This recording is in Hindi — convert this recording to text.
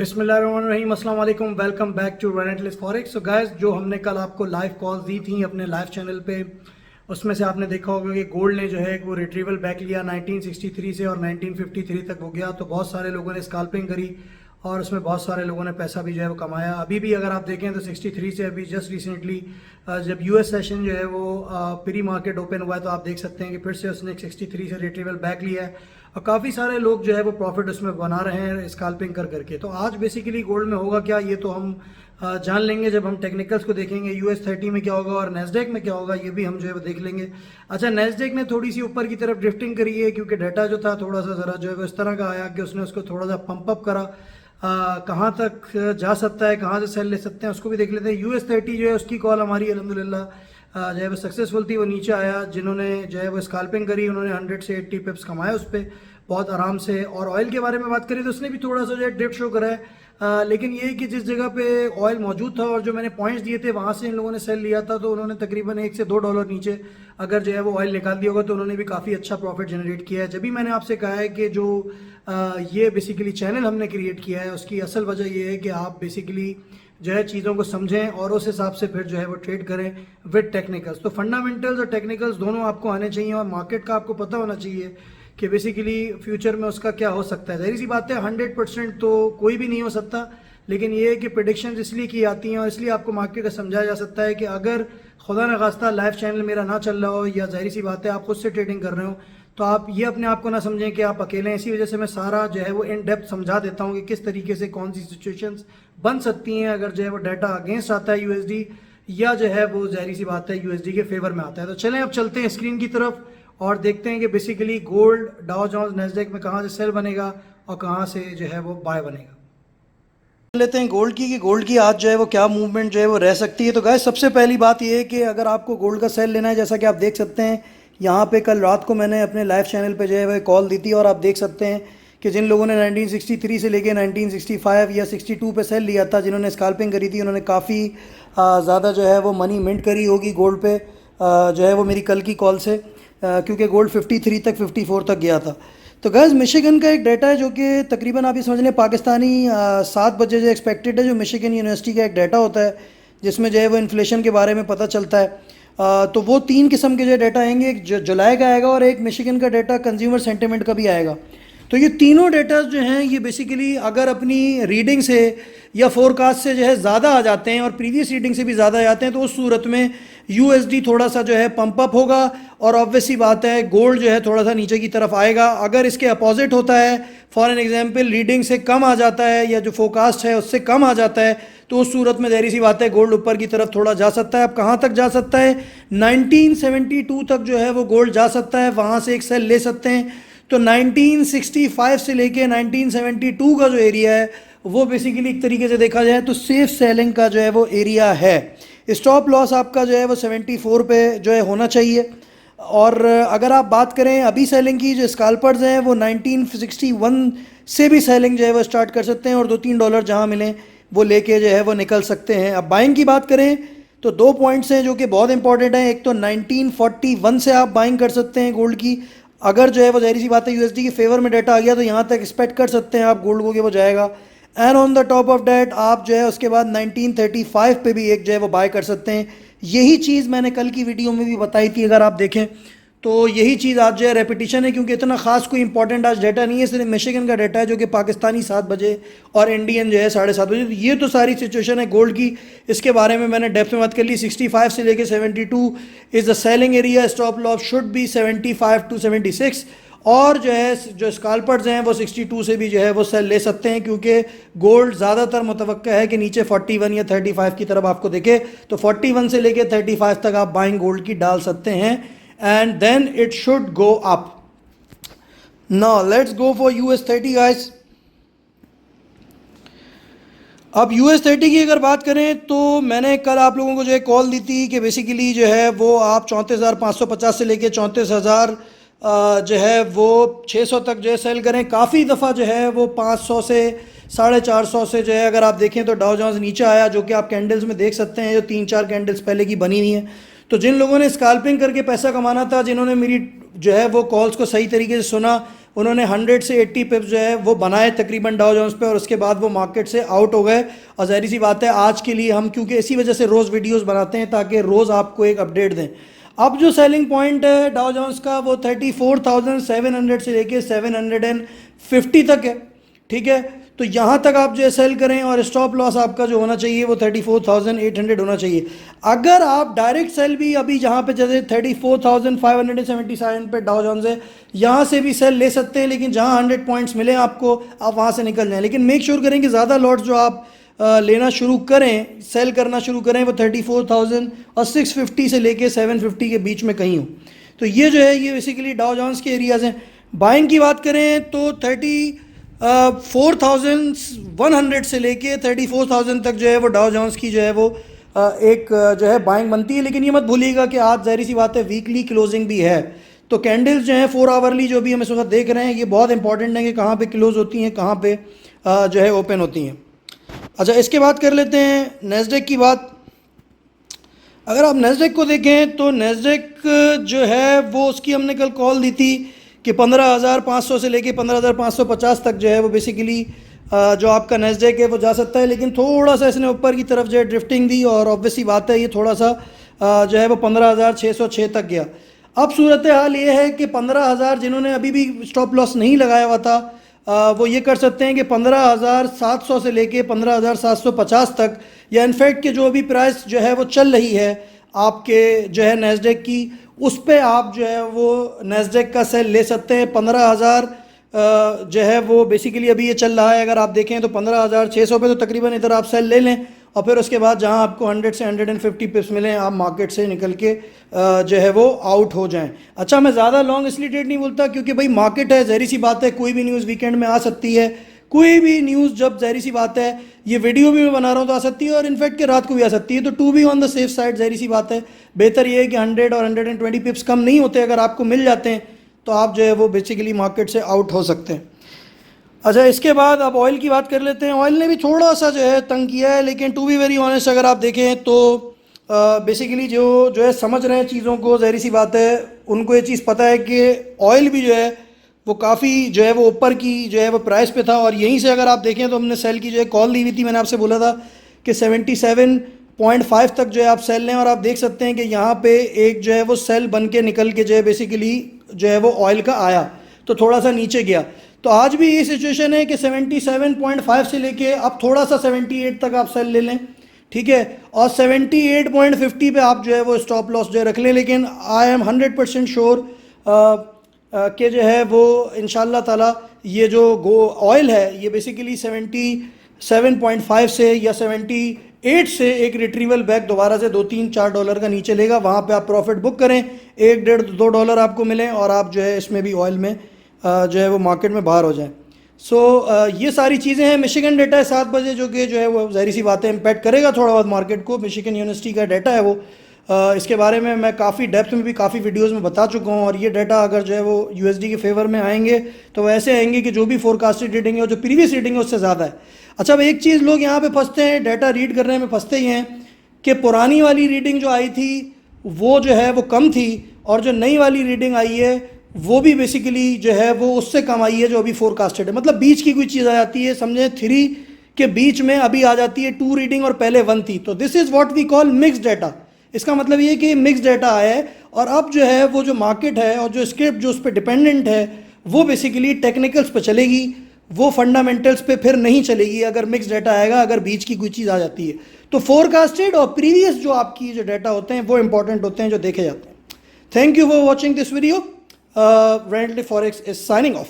बिस्मिल्लाहिर्रहमानिर्रहीम, अस्सलाम वालेकुम। Welcome back to relentless forex. So guys, जो हमने कल आपको लाइव कॉल दी थी अपने लाइव चैनल पे, उसमें से आपने देखा होगा कि गोल्ड ने जो है वो रिट्रीवल बैक लिया 1963 से और 1953 तक हो गया। तो बहुत सारे लोगों ने स्काल्पिंग करी और उसमें बहुत सारे लोगों ने पैसा भी जो है वो कमाया। अभी भी अगर आप देखें तो 63 से अभी जस्ट रिसेंटली जब यूएस सेशन जो है वो प्री मार्केट ओपन हुआ है, तो आप देख सकते हैं कि फिर से उसने 63 से रिट्रीवल बैक लिया है और काफ़ी सारे लोग जो है वो प्रॉफिट उसमें बना रहे हैं स्काल्पिंग कर करके। तो आज बेसिकली गोल्ड में होगा क्या, ये तो हम जान लेंगे जब हम टेक्निकल्स को देखेंगे। US30 में क्या होगा और नेस्डेक में क्या होगा, ये भी हम जो है वो देख लेंगे। अच्छा, नेस्डेक ने थोड़ी सी ऊपर की तरफ ड्रिफ्टिंग करी है क्योंकि डाटा जो था थोड़ा सा ज़रा जो है वो इस तरह का आया कि उसने उसको थोड़ा सा पंप अप करा। कहाँ तक जा सकता है, कहाँ से सेल ले सकते हैं, उसको भी देख लेते हैं। US30 जो है उसकी कॉल हमारी अल्हम्दुलिल्लाह जो है वो सक्सेसफुल थी। वो नीचे आया, जिन्होंने जो है वो स्काल्पिंग करी उन्होंने 100 से 80 पिप्स कमाए उस पर बहुत आराम से। और ऑयल के बारे में बात करें तो उसने भी थोड़ा सा जो है ड्रिफ्ट शो करा है, लेकिन ये कि जिस जगह पे ऑयल मौजूद था और जो मैंने पॉइंट्स दिए थे वहाँ से इन लोगों ने सेल लिया था, तो उन्होंने तकरीबन $1 से $2 नीचे अगर जो है वो ऑयल निकाल दिया होगा तो उन्होंने भी काफ़ी अच्छा प्रॉफिट जनरेट किया है। जब भी मैंने आपसे कहा है कि जो ये बेसिकली चैनल हमने क्रिएट किया है उसकी असल वजह ये है कि आप बेसिकली जो है चीज़ों को समझें और उस हिसाब से फिर जो है वो ट्रेड करें विद टेक्निकल्स। तो फंडामेंटल्स और टेक्निकल्स दोनों आपको आने चाहिए और मार्केट का आपको पता होना चाहिए कि बेसिकली फ्यूचर में उसका क्या हो सकता है। जाहिर सी बात है 100% तो कोई भी नहीं हो सकता, लेकिन ये है कि प्रेडिक्शंस इसलिए की आती हैं और इसलिए आपको मार्केट का समझाया जा सकता है कि अगर खुदा न खास्ता लाइव चैनल मेरा ना चल रहा हो या जाहिर सी बात है आप खुद से ट्रेडिंग कर रहे हो, तो आप ये अपने आप को ना समझें कि आप अकेले हैं। इसी वजह से मैं सारा जो है वो इन डेप्थ समझा देता हूँ कि किस तरीके से कौन सी सिचुएशंस बन सकती हैं अगर जो है वो डाटा अगेंस्ट आता है यूएसडी, या जो है वो जाहिर सी बात है यूएसडी के फेवर में आता है। तो चलें अब चलते हैं स्क्रीन की तरफ और देखते हैं कि basically gold, Dow Jones, Nasdaq में कहाँ से सेल बनेगा और कहाँ से जो है वो बाय बनेगा। लेते हैं गोल्ड की कि गोल्ड की आज जो है वो क्या मूवमेंट जो है वो रह सकती है। तो गाइस, सबसे पहली बात ये है कि अगर आपको गोल्ड का सेल लेना है, जैसा कि आप देख सकते हैं यहाँ पे कल रात को मैंने अपने लाइव चैनल पे जो है वो कॉल दी थी और आप देख सकते हैं कि जिन लोगों ने 1963 से लेके 1965 या 62 पे सेल लिया था, जिन्होंने स्काल्पिंग करी थी, उन्होंने काफ़ी ज़्यादा जो है वो मनी मिंट करी होगी गोल्ड पे जो है वो मेरी कल की कॉल से, क्योंकि गोल्ड 53 तक 54 तक गया था। तो गैस, मिशिगन का एक डाटा है जो कि तकरीबन आप ये समझ लें पाकिस्तानी 7 बजे जो एक्सपेक्टेड है, जो मिशिगन यूनिवर्सिटी का एक डाटा होता है जिसमें जो है वो इन्फ्लेशन के बारे में पता चलता है। तो वो 3 किस्म के जो डाटा आएंगे, एक जुलाई का आएगा और एक मिशिगन का डाटा कंज्यूमर सेंटिमेंट का भी आएगा। तो ये तीनों डेटा जो हैं ये बेसिकली अगर अपनी रीडिंग से या फोरकास्ट से जो है ज़्यादा आ जाते हैं और प्रीवियस रीडिंग से भी ज़्यादा आ जाते हैं, तो उस सूरत में यूएसडी थोड़ा सा जो है पंप अप होगा और ऑब्वियसली बात है गोल्ड जो है थोड़ा सा नीचे की तरफ आएगा। अगर इसके अपोजिट होता है, फॉर एन एग्जांपल रीडिंग से कम आ जाता है या जो फोरकास्ट है उससे कम आ जाता है, तो उस सूरत में ज़ाहिर सी बात है गोल्ड ऊपर की तरफ थोड़ा जा सकता है। अब कहाँ तक जा सकता है? 1972 तक जो है वो गोल्ड जा सकता है, वहाँ से एक सेल ले सकते हैं। तो 1965 से लेके 1972 का जो एरिया है वो बेसिकली एक तरीके से देखा जाए तो सेफ सेलिंग का जो है वो एरिया है। स्टॉप लॉस आपका जो है वो 74 पे जो है होना चाहिए। और अगर आप बात करें अभी सेलिंग की, जो स्काल्पर्स हैं वो 1961 से भी सेलिंग जो है वो स्टार्ट कर सकते हैं और $2-3 जहाँ मिलें वो लेके जो है वो निकल सकते हैं। अब बाइंग की बात करें तो 2 पॉइंट्स हैं जो कि बहुत इंपॉर्टेंट हैं। एक तो 1941 से आप बाइंग कर सकते हैं गोल्ड की, अगर जो है वो जाहिर सी बात है यूएसडी के फेवर में डाटा आ गया तो यहाँ तक एक्सपेक्ट कर सकते हैं आप गोल्ड को कि वो जाएगा। And on the top of that आप जो है उसके बाद 1935 पे भी एक जो है वो बाय कर सकते हैं। यही चीज़ मैंने कल की वीडियो में भी बताई थी, अगर आप देखें तो यही चीज़ आज जो है रेपिटेशन है, क्योंकि इतना खास कोई इंपॉर्टेंट आज डाटा नहीं है, सिर्फ मिशिगन का डाटा है जो कि पाकिस्तानी 7 बजे और इंडियन जो है 7:30 बजे। तो ये तो सारी सिचुएशन है गोल्ड की, इसके बारे में मैंने डेप्थ में बात कर ली। 65 से लेके 72 is the selling area, stop loss should be 75 to 76, और जो है जो स्काल्पर्स हैं वो 62 से भी जो है वो सेल ले सकते हैं, क्योंकि गोल्ड ज़्यादातर मुतवक्का है कि नीचे 41 या 35 की तरफ आपको दिखे, तो 41 से लेके 35 तक आप बाइंग गोल्ड की डाल सकते हैं and then it should go up. Now let's go for US30 guys. अब US30 की अगर बात करें तो मैंने कल आप लोगों को जो है कॉल दी थी कि बेसिकली जो है वो आप 34,550 से लेके 34,000 जो है वो 600 तक जो है सेल करें। काफ़ी दफ़ा जो है वो 500 से 450 से जो है अगर आप देखें तो डाउ जोन्स नीचे आया, जो कि आप कैंडल्स में देख सकते हैं, जो 3-4 कैंडल्स पहले की बनी हुई हैं। तो जिन लोगों ने स्काल्पिंग करके पैसा कमाना था, जिन्होंने मेरी जो है वो कॉल्स को सही तरीके से सुना, उन्होंने 100 से 80 पिप्स जो है वो बनाए तकरीबन डाउ जोन्स पे, और उसके बाद वो मार्केट से आउट हो गए। और ज़ाहिर सी बात है आज के लिए हम क्योंकि इसी वजह से रोज़ वीडियोस बनाते हैं ताकि रोज़ आपको एक अपडेट दें। अब जो सेलिंग पॉइंट है डाउ जोन्स का वो 34,700 से लेके 750 तक है, ठीक है। तो यहाँ तक आप जो है सेल करें, और स्टॉप लॉस आपका जो होना चाहिए वो 34,800 होना चाहिए। अगर आप डायरेक्ट सेल भी अभी जहाँ पे जैसे 34,577 पे डाउ जोन्स है, यहाँ से भी सेल ले सकते हैं, लेकिन जहाँ 100 पॉइंट्स मिले आपको आप वहाँ से निकल जाएं। लेकिन मेक श्योर करें कि ज़्यादा लॉट्स जो आप लेना शुरू करें, सेल करना शुरू करें, वो 34,650 से लेके 750 के बीच में कहीं हो। तो ये जो है ये बेसिकली डाउ जोन्स के एरियाज़ हैं। बाइंग की बात करें तो 34,100 से लेके 34,000 तक जो है वो डाउ जोन्स की जो है वो एक जो है बाइंग बनती है। लेकिन ये मत भूलिएगा कि आज ज़ाहिर सी बात है वीकली क्लोजिंग भी है, तो कैंडल्स जो हैं 4 आवरली जो भी हम इस वक्त देख रहे हैं ये बहुत इंपॉर्टेंट है कि कहाँ पे क्लोज होती हैं, कहाँ पे जो है ओपन होती हैं। अच्छा, इसके बाद कर लेते हैं नेस्डेक की बात। अगर आप नेस्डेक को देखें तो नेस्डेक जो है वो उसकी हमने कल कॉल दी थी कि 15,500 से लेके 15,550 तक जो है वो बेसिकली जो आपका नेस्डेक है वो जा सकता है। लेकिन थोड़ा सा इसने ऊपर की तरफ जो है ड्रिफ्टिंग दी, और ऑब्वियसली बात है ये थोड़ा सा जो है वो 15,606 तक गया। अब सूरत हाल ये है कि 15,000 जिन्होंने अभी भी स्टॉप लॉस नहीं लगाया हुआ था वो ये कर सकते हैं कि 15,700 से लेके 15,750 तक, या इनफैक्ट कि जो अभी प्राइस जो है वो चल रही है आपके जो है नेस्डेक की, उस पे आप जो है वो नेस्डेक का सेल ले सकते हैं। 15,000 जो है वो बेसिकली अभी ये चल रहा है, अगर आप देखें तो 15,600 पे, तो तकरीबन इधर आप सेल ले लें, और फिर उसके बाद जहां आपको 100 से 150 पिप्स मिलें आप मार्केट से निकल के जो है वो आउट हो जाएं। अच्छा, मैं ज़्यादा लॉन्ग इसलिए ट्रेड नहीं बोलता क्योंकि भाई मार्केट है, ज़ाहिर सी बात है कोई भी न्यूज़ वीकेंड में आ सकती है, कोई भी न्यूज़ जब ज़ाहिर सी बात है ये वीडियो भी मैं बना रहा हूँ तो आ सकती है, और इनफैक्ट के रात को भी आ सकती है। तो to be on the safe side ज़ाहिर सी बात है बेहतर ये है कि 100 और 120 पिप्स कम नहीं होते, अगर आपको मिल जाते हैं तो आप जो है वो बेसिकली मार्केट से आउट हो सकते हैं। अच्छा, इसके बाद अब ऑयल की बात कर लेते हैं। ऑयल ने भी थोड़ा सा जो है तंग किया है, लेकिन टू बी वेरी ऑनेस्ट अगर आप देखें तो बेसिकली जो है समझ रहे हैं चीज़ों को, ज़ाहिर सी बात है उनको ये चीज़ पता है कि ऑयल भी जो है वो काफ़ी जो है वो ऊपर की जो है वो प्राइस पे था, और यहीं से अगर आप देखें तो हमने सेल की जो है कॉल दी हुई थी, मैंने आपसे बोला था कि 77.5 तक जो है आप सेल लें, और आप देख सकते हैं कि यहाँ पे एक जो है वो सेल बन के निकल के जो है बेसिकली जो है वो ऑयल का आया तो थोड़ा सा नीचे गया। तो आज भी ये सिचुएशन है कि 77.5 से लेके अब थोड़ा सा 78 तक आप सेल ले लें, ठीक है, और 78.50 पे आप जो है वो स्टॉप लॉस जो है रख लें। लेकिन आई एम 100% श्योर कि जो है वो इंशाल्लाह ताला ये जो ऑयल है ये बेसिकली 77.5 से या 78 से एक रिट्रीवल बैक दोबारा से $2-3-4 का नीचे लेगा, वहाँ पे आप प्रॉफिट बुक करें, $1-2 आपको मिलें, और आप जो है इसमें भी ऑयल में जो है वो मार्केट में बाहर हो जाए। ये सारी चीज़ें हैं। मिशिगन डेटा है 7 बजे जो कि जो है वो ज़ाहिर सी बात है इम्पैक्ट करेगा थोड़ा बहुत मार्केट को। मिशिगन यूनिवर्सिटी का डाटा है वो, इसके बारे में मैं काफ़ी डेप्थ में भी काफ़ी वीडियोस में बता चुका हूँ, और ये डाटा अगर जो है वो यूएसडी के फेवर में आएंगे तो वैसे आएंगे कि जो भी फोरकास्टेड रीडिंग है और जो प्रीवियस रीडिंग है उससे ज़्यादा है। अच्छा, अब एक चीज़ लोग यहाँ पे फंसते हैं, डाटा रीड करने में फंसते ही हैं कि पुरानी वाली रीडिंग जो आई थी वो जो है वो कम थी, और जो नई वाली रीडिंग आई है वो भी बेसिकली जो है वो उससे कम आई है जो अभी फोरकास्टेड है। मतलब बीच की कोई चीज़ आ जाती है, समझे 3 के बीच में अभी आ जाती है 2 रीडिंग और पहले 1 थी, तो this is what we call mix data. इसका मतलब ये कि मिक्स डाटा आया है, और अब जो है वो जो मार्केट है और जो स्क्रिप्ट जो उस पर डिपेंडेंट है वो बेसिकली टेक्निकल्स पे चलेगी, वो फंडामेंटल्स पे फिर नहीं चलेगी अगर मिक्स डाटा आएगा, अगर बीच की कोई चीज़ आ जाती है। तो फोरकास्टेड और प्रीवियस जो आपकी जो डाटा होते हैं वो इंपॉर्टेंट होते हैं, जो देखे जाते हैं। Thank you for watching this video. Rentley Forex is signing off.